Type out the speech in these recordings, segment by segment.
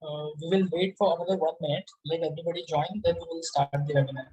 We will wait for another 1 minute. Let everybody join, then we will start the webinar.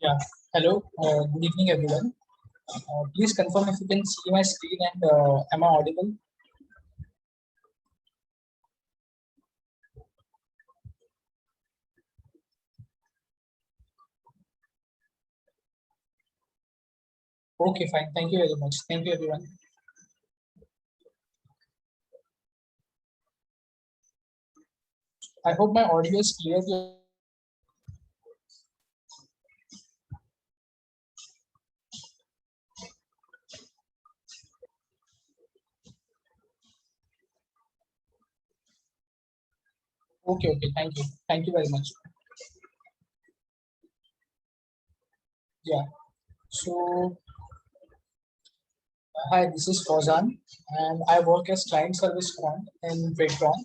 Yeah. Hello. Good evening, everyone. Please confirm if you can see my screen and am I audible? Okay, fine. Thank you very much. Thank you, everyone. I hope my audio is clear. Okay, okay. Thank you. Thank you very much. Yeah. So, hi, this is Fauzan, and I work as client service quant in Tradetron.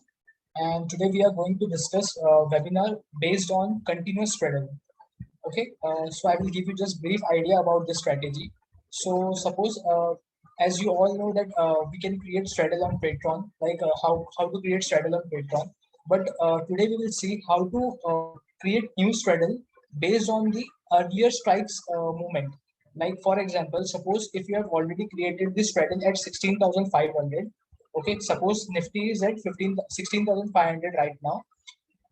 And today we are going to discuss a webinar based on continuous trading. Okay, so I will give you just brief idea about this strategy. So suppose, as you all know that we can create straddle on Tradetron, like how to create straddle on Tradetron. But today we will see how to create new straddle based on the earlier strikes movement. Like for example, suppose if you have already created this straddle at 16,500. Okay, suppose Nifty is at 16,500 right now,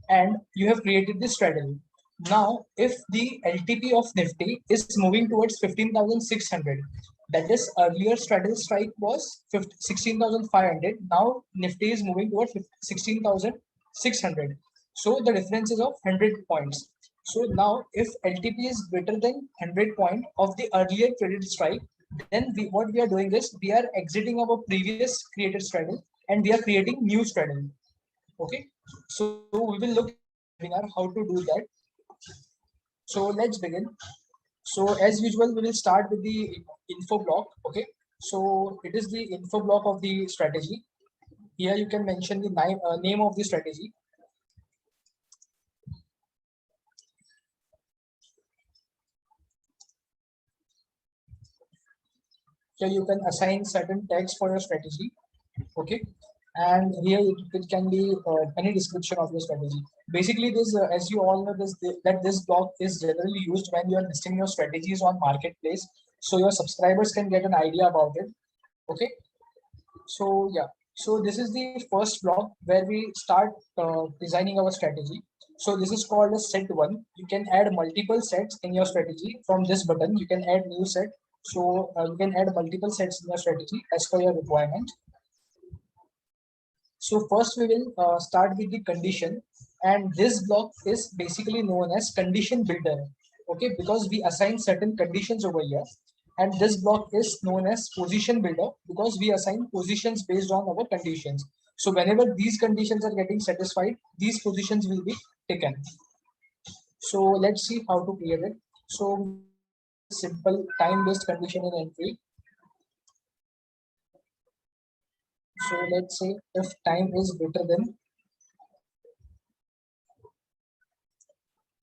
and you have created this straddle. Now, if the LTP of Nifty is moving towards 15,600, that is earlier straddle strike was 16,500. Now Nifty is moving towards 16,600. So the difference is of 100 points. So now, if LTP is greater than 100 point of the earlier traded strike, then what we are doing is we are exiting our previous created straddle and we are creating new straddle. Okay, so we will look at how to do that. So let's begin. So as usual, we will start with the info block. Okay, so it is the info block of the strategy. Here you can mention the name of the strategy. Here you can assign certain tags for your strategy. Okay, and here it can be any description of your strategy. Basically, this as you all know, this block is generally used when you are listing your strategies on marketplace, so your subscribers can get an idea about it. Okay, so yeah, so this is the first block where we start designing our strategy. So this is called a set one. You can add multiple sets in your strategy. From this button you can add new set. So you can add multiple sets in your strategy as per your requirement. So first we will start with the condition, and this block is basically known as condition builder. Okay, because we assign certain conditions over here, and this block is known as position builder because we assign positions based on our conditions. So whenever these conditions are getting satisfied, these positions will be taken. So let's see how to create it. So simple time-based condition in entry. So let's say if time is greater than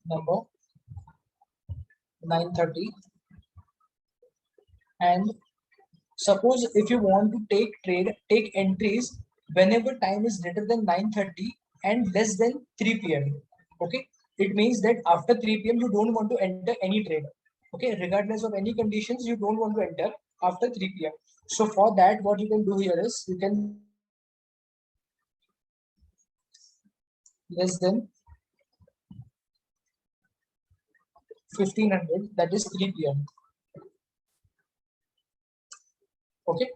number 9:30 and Suppose if you want to take entries whenever time is greater than 9:30 and less than 3 p.m. Okay, it means that after 3 p.m. you don't want to enter any trade. Okay, regardless of any conditions, you don't want to enter after 3 p.m. So for that, what you can do here is you can less than 1500, that is 3 p.m. Okay,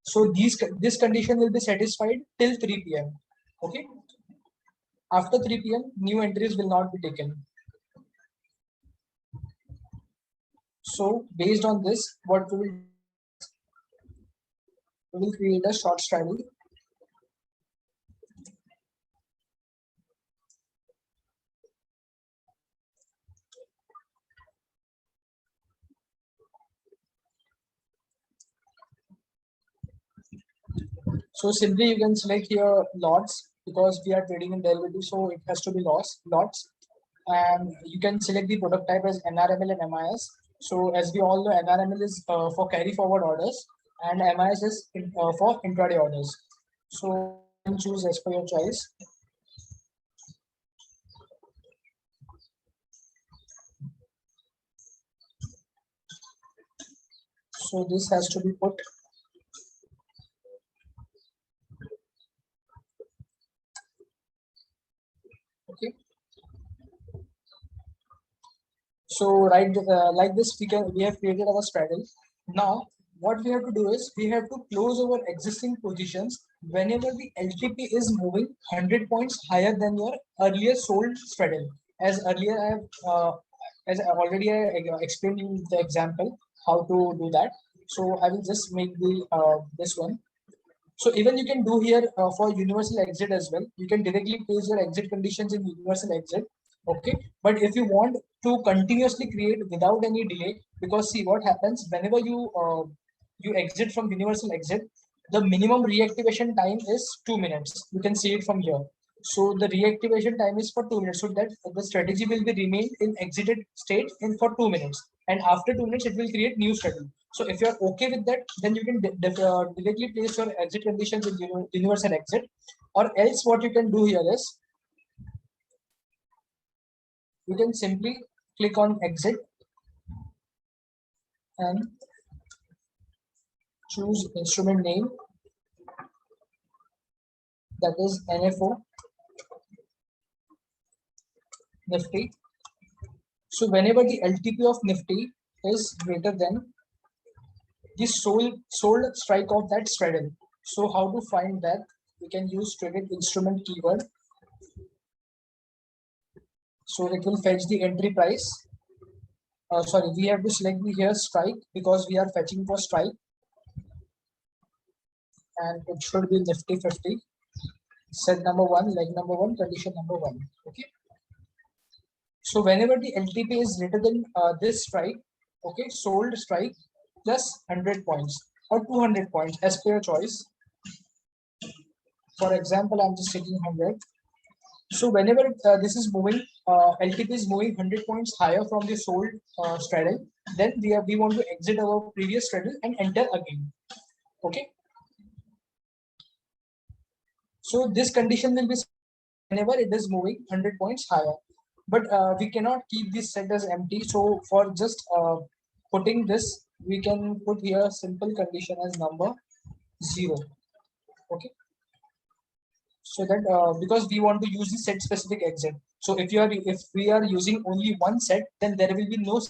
so this condition will be satisfied till 3 p.m. Okay, after 3 p.m. new entries will not be taken. So based on this, what we will create a short straddle. So simply you can select here lots because we are trading in derivatives, so it has to be lots. And you can select the product type as NRML and MIS. So as we all know, NRML is for carry forward orders and MIS is for intraday orders. So you can choose as per your choice. So this has to be put. Okay. So right, like this, we have created our straddle. Now what we have to do is we have to close our existing positions whenever the LTP is moving 100 points higher than your earlier sold straddle. As earlier I have, as I already explained in the example how to do that. So I will just make the this one. So even you can do here for universal exit as well. You can directly place your exit conditions in universal exit. Okay. But if you want to continuously create without any delay, because see what happens whenever you exit from universal exit, the minimum reactivation time is 2 minutes. You can see it from here. So the reactivation time is for 2 minutes. So that the strategy will be remain in exited state in for 2 minutes. And after 2 minutes, it will create new strategy. So if you're okay with that, then you can directly place your exit conditions in universal exit. Or else what you can do here is you can simply click on exit and choose instrument name, that is NFO Nifty. So whenever the LTP of Nifty is greater than the sold strike of that straddle. So how to find that? We can use traded instrument keyword. So it will fetch the entry price. Sorry, we have to select the here strike because we are fetching for strike, and it should be Nifty 50. Set number one, leg number one, condition number one. Okay. So whenever the LTP is greater than this strike, okay, sold strike plus 100 points or 200 points as per your choice. For example, I'm just taking 100. So whenever this is moving, LTP is moving 100 points higher from the sold straddle, then we want to exit our previous straddle and enter again. Okay. So this condition will be whenever it is moving 100 points higher. But we cannot keep this set as empty. So for just putting this, we can put here simple condition as number 0. Okay. So that because we want to use the set specific exit. So if we are using only one set, then there will be no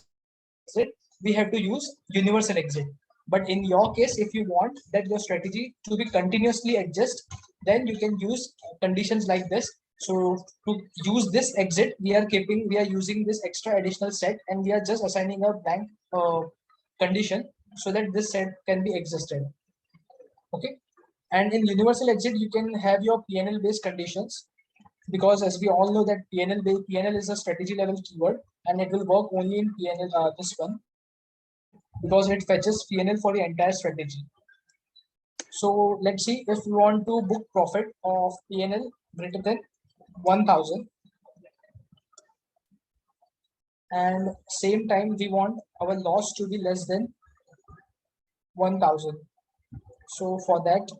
exit. We have to use universal exit. But in your case, if you want that your strategy to be continuously adjust, then you can use conditions like this. So to use this exit, we are using this extra additional set, and we are just assigning a blank condition so that this set can be existed. Okay. And in universal exit, you can have your PNL based conditions, because as we all know that PNL is a strategy level keyword, and it will work only in PNL, this one, because it fetches PNL for the entire strategy. So let's see if we want to book profit of PNL greater than 1000, and same time we want our loss to be less than 1000. So for that,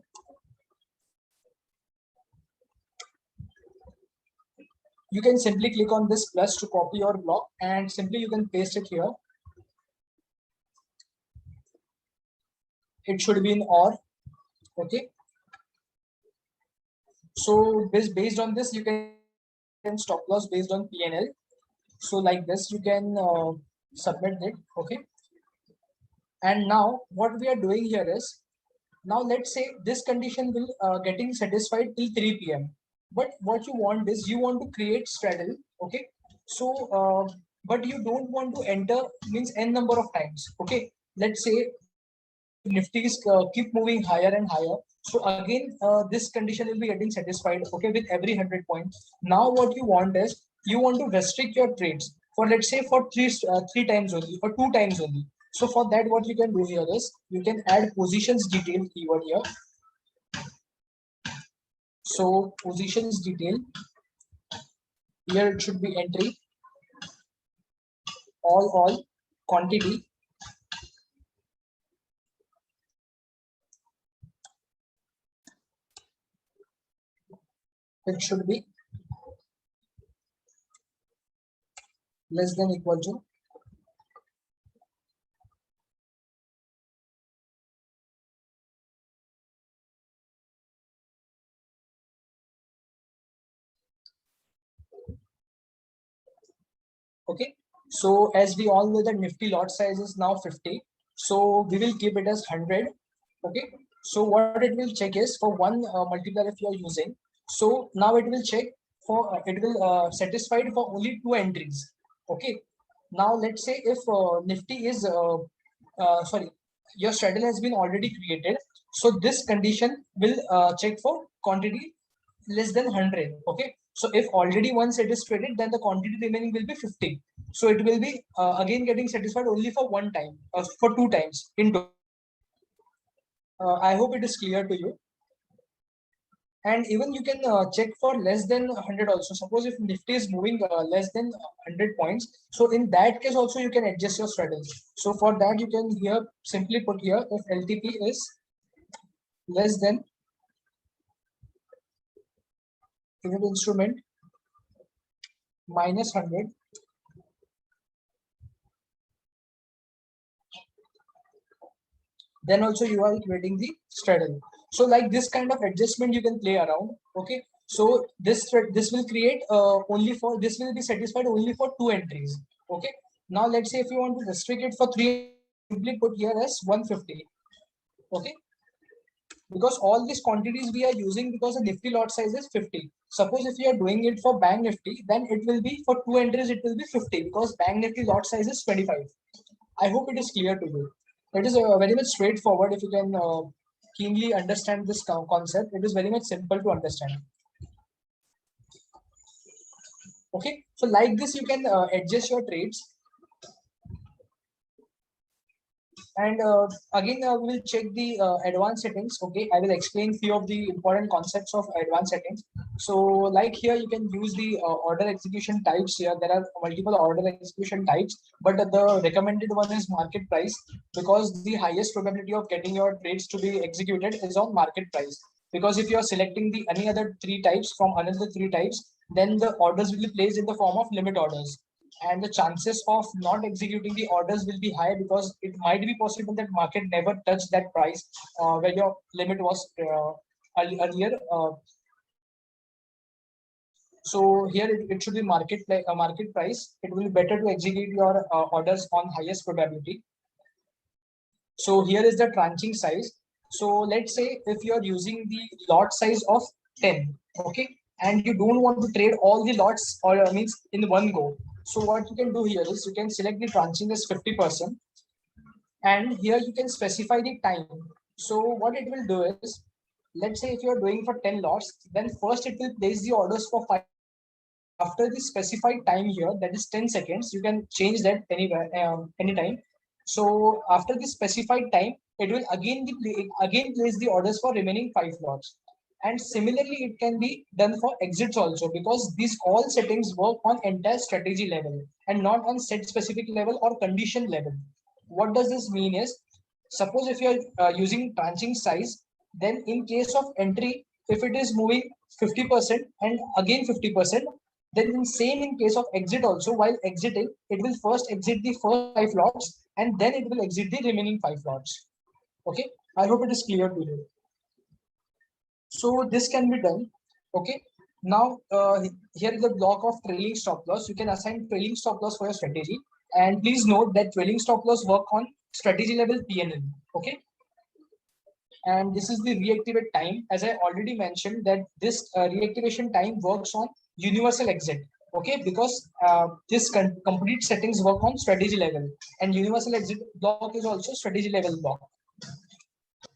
you can simply click on this plus to copy your block and simply you can paste it here. It should be in OR. Okay. So based on this, you can stop loss based on PNL. So like this, you can submit it. Okay. And now what we are doing here is, now let's say this condition will getting satisfied till 3 p.m. But what you want is you want to create straddle. Okay. So but you don't want to enter means n number of times. Okay. Let's say Nifty is keep moving higher and higher. So again, this condition will be getting satisfied. Okay, with every 100 points. Now what you want is you want to restrict your trades for, let's say, for three times only, for 2 times only. So for that, what you can do here is you can add positions detail keyword here. So positions detail here, it should be entry all quantity. It should be less than equal to okay. So as we all know that Nifty lot size is now 50. So we will keep it as 100. Okay. So what it will check is for one multiplier if you are using. So now it will check for it will satisfied for only 2 entries. Okay. Now let's say if Nifty is sorry, your straddle has been already created. So this condition will check for quantity less than 100. Okay. So if already once it is traded, then the quantity remaining will be 50. So it will be again getting satisfied only for one time, for 2 times into. I hope it is clear to you. And even you can check for less than 100 also. Suppose if Nifty is moving less than 100 points, so in that case also you can adjust your strategy. So for that you can here simply put here if LTP is less than unit instrument minus 100, then also you are creating the straddle. So like this kind of adjustment you can play around. Okay. So this will create only for, this will be satisfied only for 2 entries. Okay. Now let's say if you want to restrict it for 3, simply put here as 150. Okay. Because all these quantities we are using because the Nifty lot size is 50. Suppose if you are doing it for Bank Nifty, then it will be for 2 entries, it will be 50 because Bank Nifty lot size is 25. I hope it is clear to you. It is very much straightforward if you can keenly understand this concept. It is very much simple to understand. Okay, so like this you can adjust your trades. And again, we will check the advanced settings. Okay, I will explain few of the important concepts of advanced settings. So like here, you can use the order execution types here. There are multiple order execution types, but the recommended one is market price because the highest probability of getting your trades to be executed is on market price. Because if you are selecting the any other 3 types from another 3 types, then the orders will be placed in the form of limit orders, and the chances of not executing the orders will be high because it might be possible that market never touched that price where your limit was earlier. So here it should be market price. It will be better to execute your orders on highest probability. So here is the tranching size. So let's say if you are using the lot size of 10, okay, and you don't want to trade all the lots or means in one go. So what you can do here is you can select the tranching as 50%, and here you can specify the time. So what it will do is, let's say if you are doing for 10 lots, then first it will place the orders for 5. After the specified time here, that is 10 seconds, you can change that anywhere, anytime. So after the specified time, it will again place the orders for remaining 5 lots. And similarly, it can be done for exits also because these all settings work on entire strategy level and not on set specific level or condition level. What does this mean is, Suppose if you're using tranching size, then in case of entry, if it is moving 50% and again 50%, then in same in case of exit also, while exiting, it will first exit the first 5 lots and then it will exit the remaining 5 lots. Okay, I hope it is clear to you. So this can be done. Okay. Now here is the block of trailing stop loss. You can assign trailing stop loss for your strategy. And please note that trailing stop loss work on strategy level PNL. Okay. And this is the reactivate time. As I already mentioned that this reactivation time works on universal exit. Okay, because this complete settings work on strategy level, and universal exit block is also strategy level block.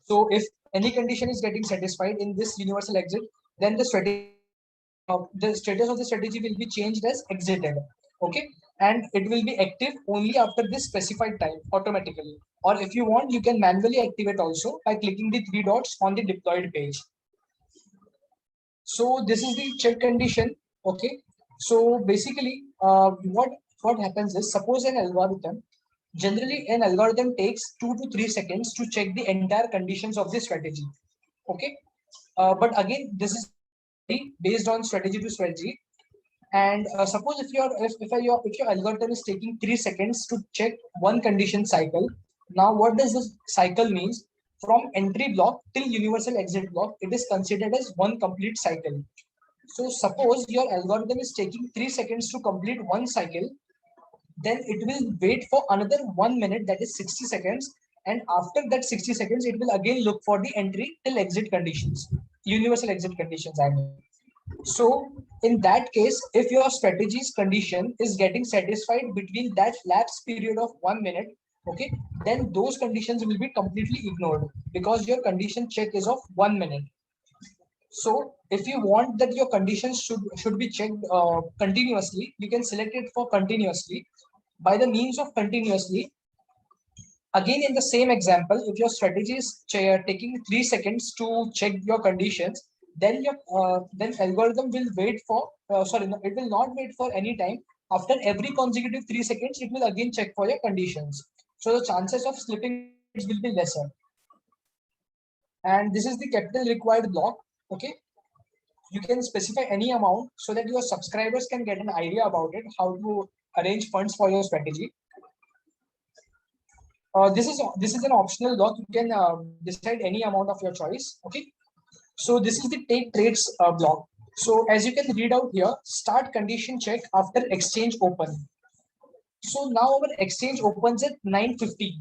So if any condition is getting satisfied in this universal exit, then the status of the strategy will be changed as exited. Okay, and it will be active only after this specified time automatically. Or if you want, you can manually activate also by clicking the 3 dots on the deployed page. So this is the check condition. Okay, so basically, what happens is, suppose an algorithm. Generally, an algorithm takes 2 to 3 seconds to check the entire conditions of the strategy. Okay, but again, this is based on strategy to strategy. And suppose if your algorithm is taking 3 seconds to check one condition cycle, now what does this cycle means? From entry block till universal exit block, it is considered as one complete cycle. So suppose your algorithm is taking 3 seconds to complete one cycle, then it will wait for another 1 minute, that is 60 seconds. And after that 60 seconds, it will again look for the entry till exit conditions, universal exit conditions, I mean. So in that case, if your strategy's condition is getting satisfied between that lapse period of 1 minute, okay, then those conditions will be completely ignored because your condition check is of 1 minute. So if you want that your conditions should be checked continuously, you can select it for continuously. By the means of continuously, again in the same example, if your strategy is taking 3 seconds to check your conditions, then your then algorithm will wait for sorry, no, it will not wait for any time. After every consecutive 3 seconds, it will again check for your conditions. So the chances of slipping will be lesser. And this is the capital required block. Okay, you can specify any amount so that your subscribers can get an idea about it, how to arrange funds for your strategy. This is an optional block. You can decide any amount of your choice. Okay, so this is the take trades block. So as you can read out here, start condition check after exchange open. So now our exchange opens at 9:50,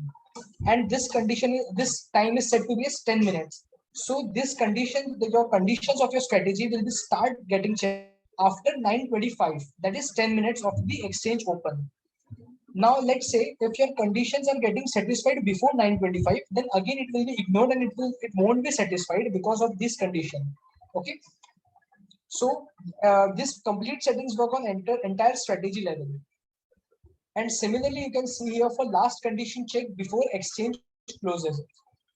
and this time is set to be as 10 minutes. So this condition, your conditions of your strategy will be start getting checked after 9:25. That is 10 minutes of the exchange open. Now let's say if your conditions are getting satisfied before 9:25, then again it will be ignored and it won't be satisfied because of this condition. Okay. So this complete settings work on entire strategy level. And similarly, you can see here for last condition check before exchange closes.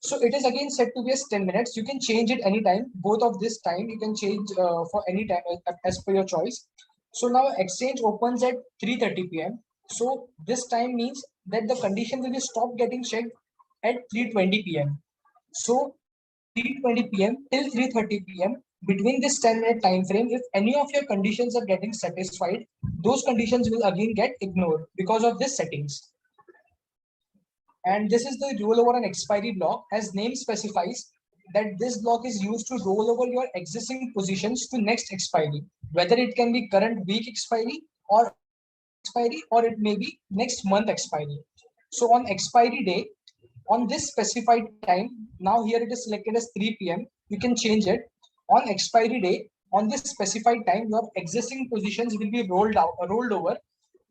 So it is again set to be as 10 minutes. You can change it anytime. Both of this time you can change for any time as per your choice. So now exchange opens at 3:30 p.m. So this time means that the condition will be stop getting checked at 3:20 p.m. So from 3:20 p.m. till 3:30 p.m. between this 10-minute time frame, if any of your conditions are getting satisfied, those conditions will again get ignored because of this settings. And this is the rollover and expiry block. As name specifies, that this block is used to roll over your existing positions to next expiry, whether it can be current week expiry or it may be next month expiry. So on expiry day, on this specified time, now here it is selected as 3 p.m. You can change it. On expiry day, on this specified time, your existing positions will be rolled over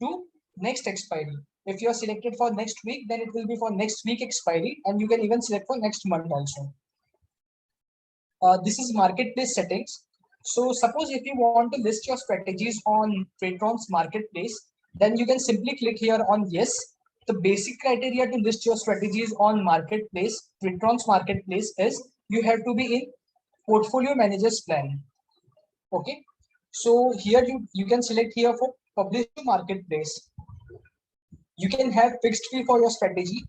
to next expiry. If you are selected for next week, then it will be for next week expiry, and you can even select for next month also. This is marketplace settings. So suppose if you want to list your strategies on Tradetron's marketplace, then you can simply click here on yes. The basic criteria to list your strategies on marketplace, Tradetron's marketplace, is you have to be in portfolio manager's plan. Okay. So here you can select here for publish to marketplace. You can have fixed fee for your strategy,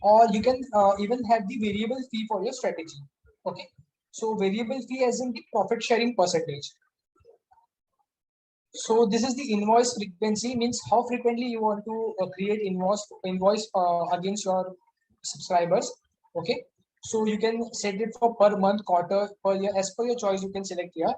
or you can even have the variable fee for your strategy. Okay, so variable fee as in the profit sharing percentage. So this is the invoice frequency, means how frequently you want to create invoice against your subscribers. Okay, so you can set it for per month, quarter, per year, as per your choice. You can select here.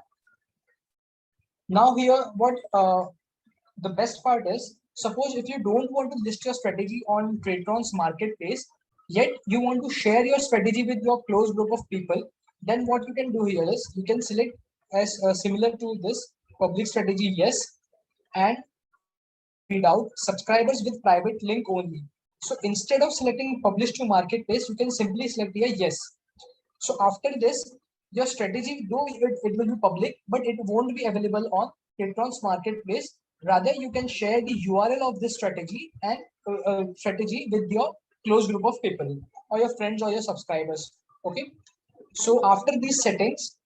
Now here, what the best part is, suppose if you don't want to list your strategy on Tradetron's marketplace, yet you want to share your strategy with your close group of people, then what you can do here is you can select as similar to this public strategy, yes, and read out subscribers with private link only. So instead of selecting publish to marketplace, you can simply select here yes. So after this, your strategy, though it will be public, but it won't be available on Tradetron's marketplace. Rather, you can share the URL of this strategy and strategy with your close group of people or your friends or your subscribers. Okay. So after these settings,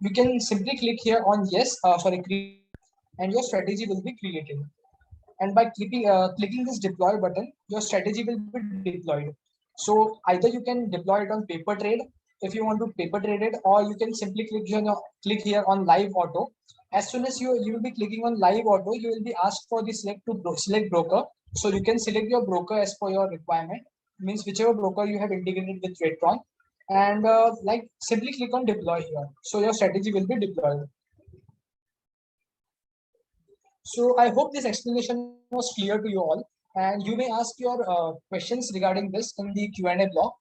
you can simply click here on yes, and your strategy will be created. And by clicking this deploy button, your strategy will be deployed. So either you can deploy it on paper trade if you want to paper trade it, or you can simply click here on live auto. As soon as you will be clicking on live auto, you will be asked for the select broker. So you can select your broker as per your requirement, means whichever broker you have integrated with Tradetron, and like simply click on deploy here. So your strategy will be deployed. So I hope this explanation was clear to you all, and you may ask your questions regarding this in the Q&A block.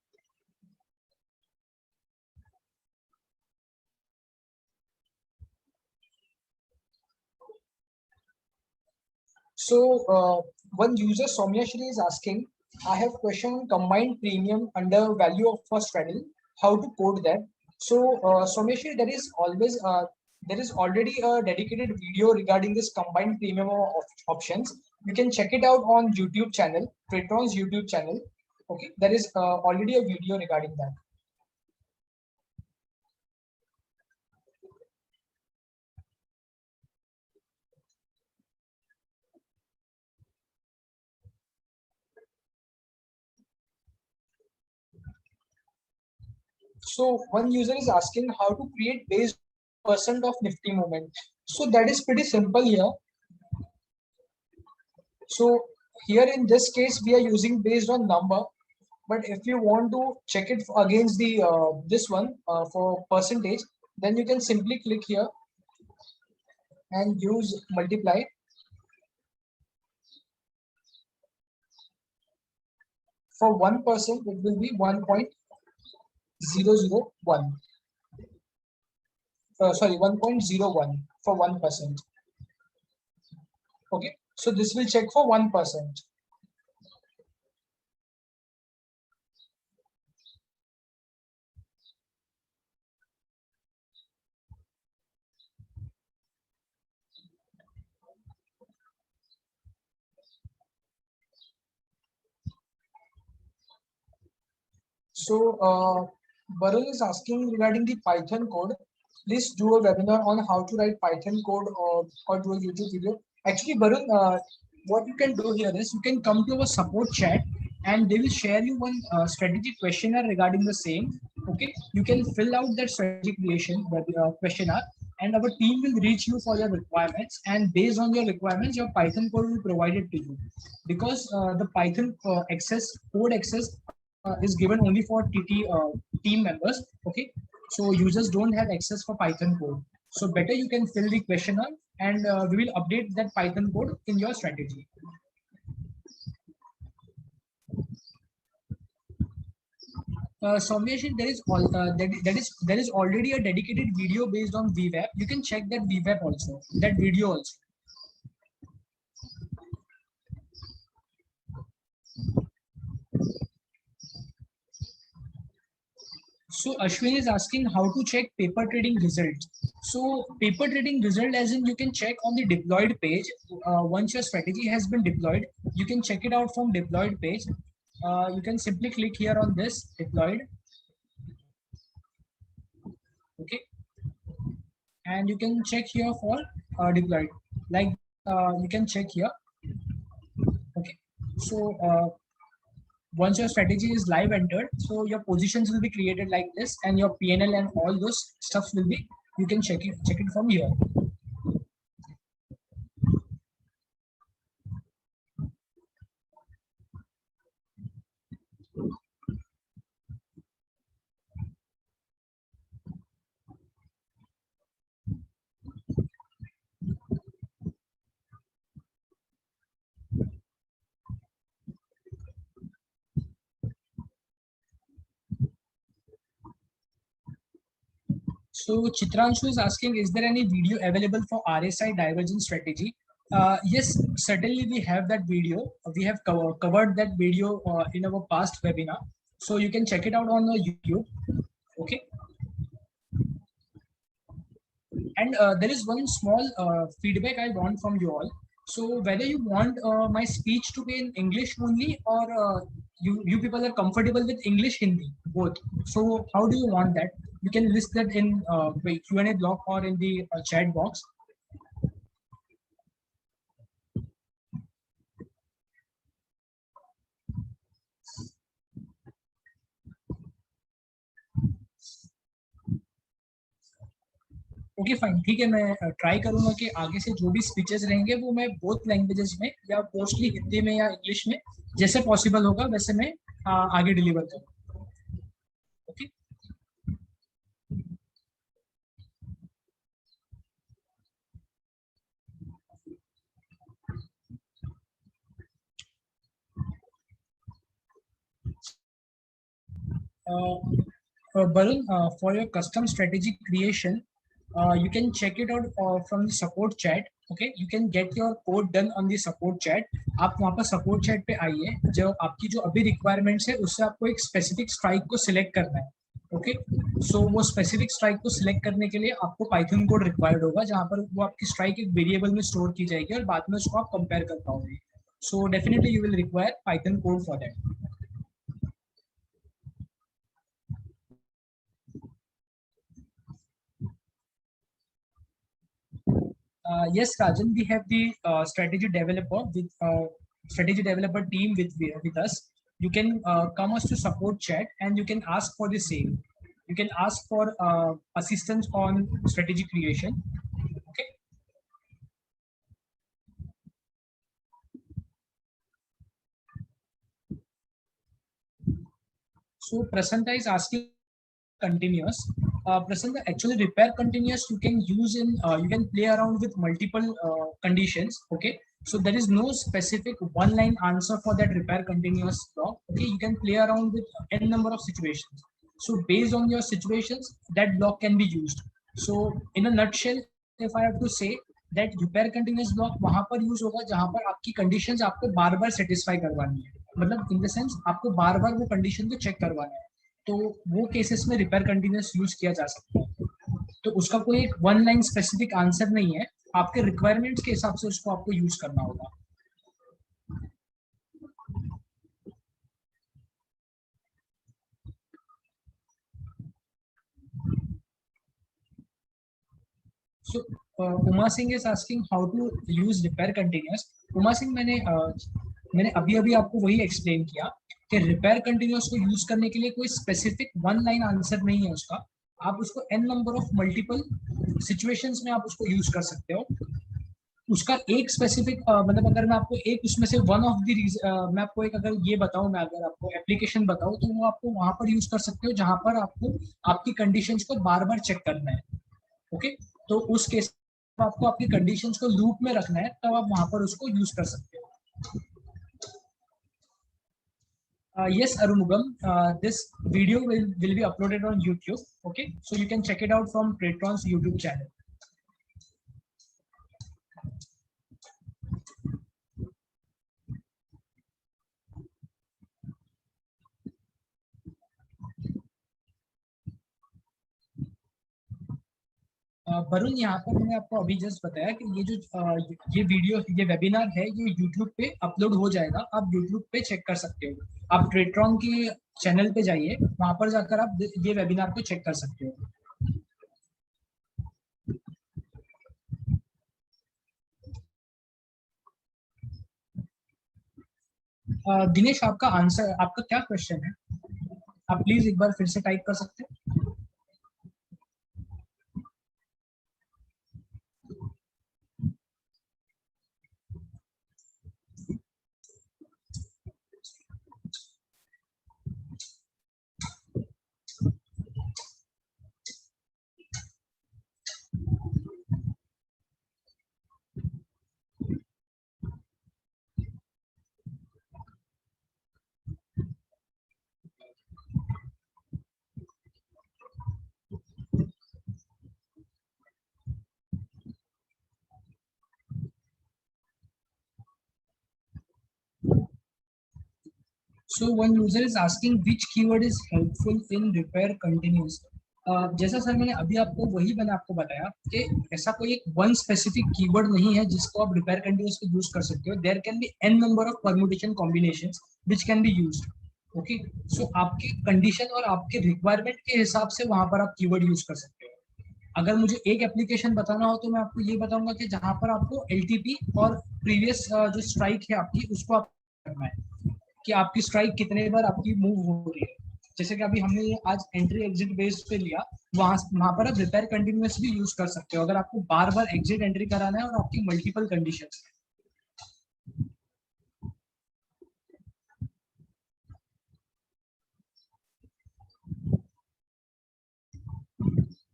So one user Soumya Shri is asking, I have question combined premium under value of for straddle, how to code that. So Soumya Shri, there is already a dedicated video regarding this combined premium options. You can check it out on YouTube channel, Tradetron's YouTube channel. Okay, there is already a video regarding that. So one user is asking how to create based percent of Nifty movement. So that is pretty simple here. So here in this case, we are using based on number. But if you want to check it against the this one for percentage, then you can simply click here and use multiply. For 1%, it will be 1.001. Sorry, 1.01 for 1%. Okay, so this will check for 1%. So Varun is asking regarding the Python code. Please do a webinar on how to write Python code, or do a YouTube video. Actually, Varun, what you can do here is you can come to our support chat and they will share you one strategic questionnaire regarding the same. Okay, you can fill out that strategy creation questionnaire, and our team will reach you for your requirements. And based on your requirements, your Python code will be provided to you, because the Python code access is given only for TT team members. Okay, so users don't have access for Python code. So better you can fill the questionnaire, and we will update that Python code in your strategy. Soumya, there is already a dedicated video based on VWAP. You can check that VWAP also, that video also. So Ashwin is asking how to check paper trading results. So paper trading result, as in you can check on the deployed page. Once your strategy has been deployed, you can check it out from deployed page. You can simply click here on this deployed. Okay, and you can check here for deployed. Like you can check here. So once your strategy is live entered, so your positions will be created like this, and your PNL and all those stuff will be, you can check it from here. So Chitranshu is asking, is there any video available for RSI divergence strategy? Yes, certainly we have that video. We have covered that video in our past webinar. So you can check it out on the YouTube. Okay. And there is one small feedback I want from you all. So whether you want my speech to be in English only, or you people are comfortable with English, Hindi, both. So how do you want that? You can list that in the Q&A block or in the chat box. Okay fine, ठीक है, मैं try करूंगा कि आगे से जो भी speeches रहेंगे वो मैं बोथ लैंग्वेजेस में, या मोस्टली हिंदी में या इंग्लिश में, जैसे पॉसिबल होगा वैसे मैं आगे डिलीवर करूँ. Okay. Barun, for your custom strategy creation, you can check it out from the support chat. Okay, you can get your code done on the support chat. आप वहाँ पर support chat पे आइए, जो आपकी जो अभी requirements है उससे आपको एक specific strike को select करना है. ओके, सो वो स्पेसिफिक स्ट्राइक को सिलेक्ट करने के लिए आपको पाइथन कोड रिक्वायर्ड होगा, जहां पर वो आपकी स्ट्राइक एक वेरिएबल में स्टोर की जाएगी और बाद में उसको आप कंपेयर कर पाओगे. So definitely you will require Python code for that. Yes, Rajan, we have the strategy developer team with us. You can come us to support chat and you can ask for the same. You can ask for assistance on strategy creation. Okay. So Prasanta is asking continuous. Prasanta, actually repair continuous you can use in, you can play around with multiple conditions. Okay, so there is no specific one line answer for that repair continuous block. Okay, you can play around with n number of situations. So based on your situations, that block can be used. So in a nutshell, if I have to say that repair continuous block वहां पर use होगा जहां पर आपकी conditions आपको बार बार satisfy करवानी है, मतलब इन द सेंस आपको बार बार वो कंडीशन को चेक करवाना है, तो वो केसेस में रिपेयर कंटिन्यूस यूज किया जा सकता है. तो उसका कोई एक वन लाइन स्पेसिफिक आंसर नहीं है, आपके रिक्वायरमेंट्स के हिसाब से उसको आपको यूज करना होगा. So Uma Singh is asking how to use repair continuous. Uma Singh, मैंने अभी अभी आपको वही एक्सप्लेन किया कि रिपेयर कंटिन्यूस को यूज करने के लिए कोई स्पेसिफिक वन लाइन आंसर नहीं है उसका. आप उसको n number of multiple situations में आप उसको यूज कर सकते हो. उसका एक स्पेसिफिक मतलब अगर मैं आपको एक उसमें से वन ऑफ द मैं आपको एक अगर ये बताऊं, मैं अगर आपको एप्लीकेशन बताऊं, तो वो आपको वहां पर यूज कर सकते हो जहां पर आपको आपकी कंडीशंस को बार बार चेक करना है. ओके, तो उस केस में आपको आपकी कंडीशंस को लूप में रखना है, तब आप वहां पर उसको यूज कर सकते हो. Yes, Arunugam, this video will be uploaded on YouTube. Okay, so you can check it out from Tradetron's YouTube channel. Varun, यहाँ पर मैंने आपको अभी जस्ट बताया कि ये जो ये वीडियो, ये वेबिनार है, ये यूट्यूब पे अपलोड हो जाएगा. आप यूट्यूब पे चेक कर सकते हो. आप ट्रेडट्रॉन के चैनल पे जाइए, वहां पर जाकर आप ये वेबिनार को चेक कर सकते हो. दिनेश, आपका आंसर, आपका क्या क्वेश्चन है? आप प्लीज एक बार फिर से टाइप कर सकते हैं? So one user is asking which keyword is helpful in repair continuous. जैसा सर मैंने अभी आपको वही मैंने आपको बताया कि ऐसा कोई एक वन स्पेसिफिक कीवर्ड नहीं है जिसको आप रिपेयर कंटिन्यूस पे यूज कर सकते हो. There can be an number of permutation combinations which can be used. Okay, so आपकी कंडीशन और आपके रिक्वायरमेंट के हिसाब से वहां पर आप कीवर्ड यूज कर सकते हो. अगर मुझे एक एप्लीकेशन बताना हो तो मैं आपको ये बताऊंगा कि जहां पर आपको एलटीपी और प्रीवियस जो स्ट्राइक है आपकी उसको आप करना है कि आपकी स्ट्राइक कितने बार आपकी मूव हो रही है. जैसे कि अभी हमने ये आज एंट्री एग्जिट बेस पे लिया, वहां पर आप रिपेयर कंटिन्यूस भी यूज कर सकते हो अगर आपको बार बार एग्जिट एंट्री कराना है और आपकी multiple condition.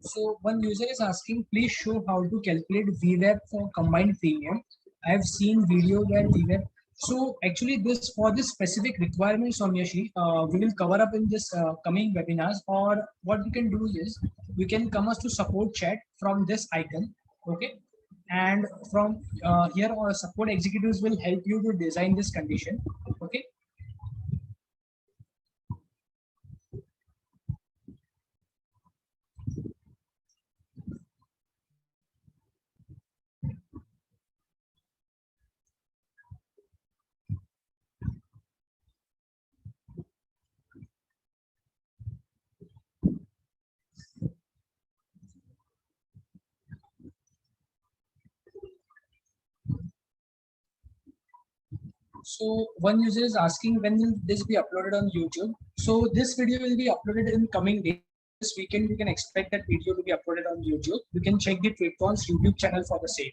So one user is asking, please show how to calculate VWAP for combined premium. I have seen video where VWAP. So actually, this for this specific requirements, Somyashi, we will cover up in this coming webinars. Or what we can do is we can come us to support chat from this icon. Okay, and from here, our support executives will help you to design this condition. Okay. So one user is asking when will this be uploaded on YouTube. So this video will be uploaded in coming days. This weekend you can expect that video to be uploaded on YouTube. You can check the Tradetron's YouTube channel for the same.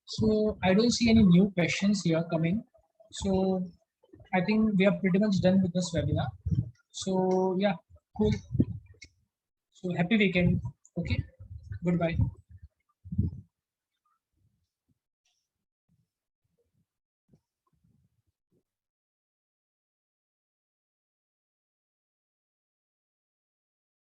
So I don't see any new questions here coming. So I think we are pretty much done with this webinar. So yeah, cool. So happy weekend. Okay. Goodbye.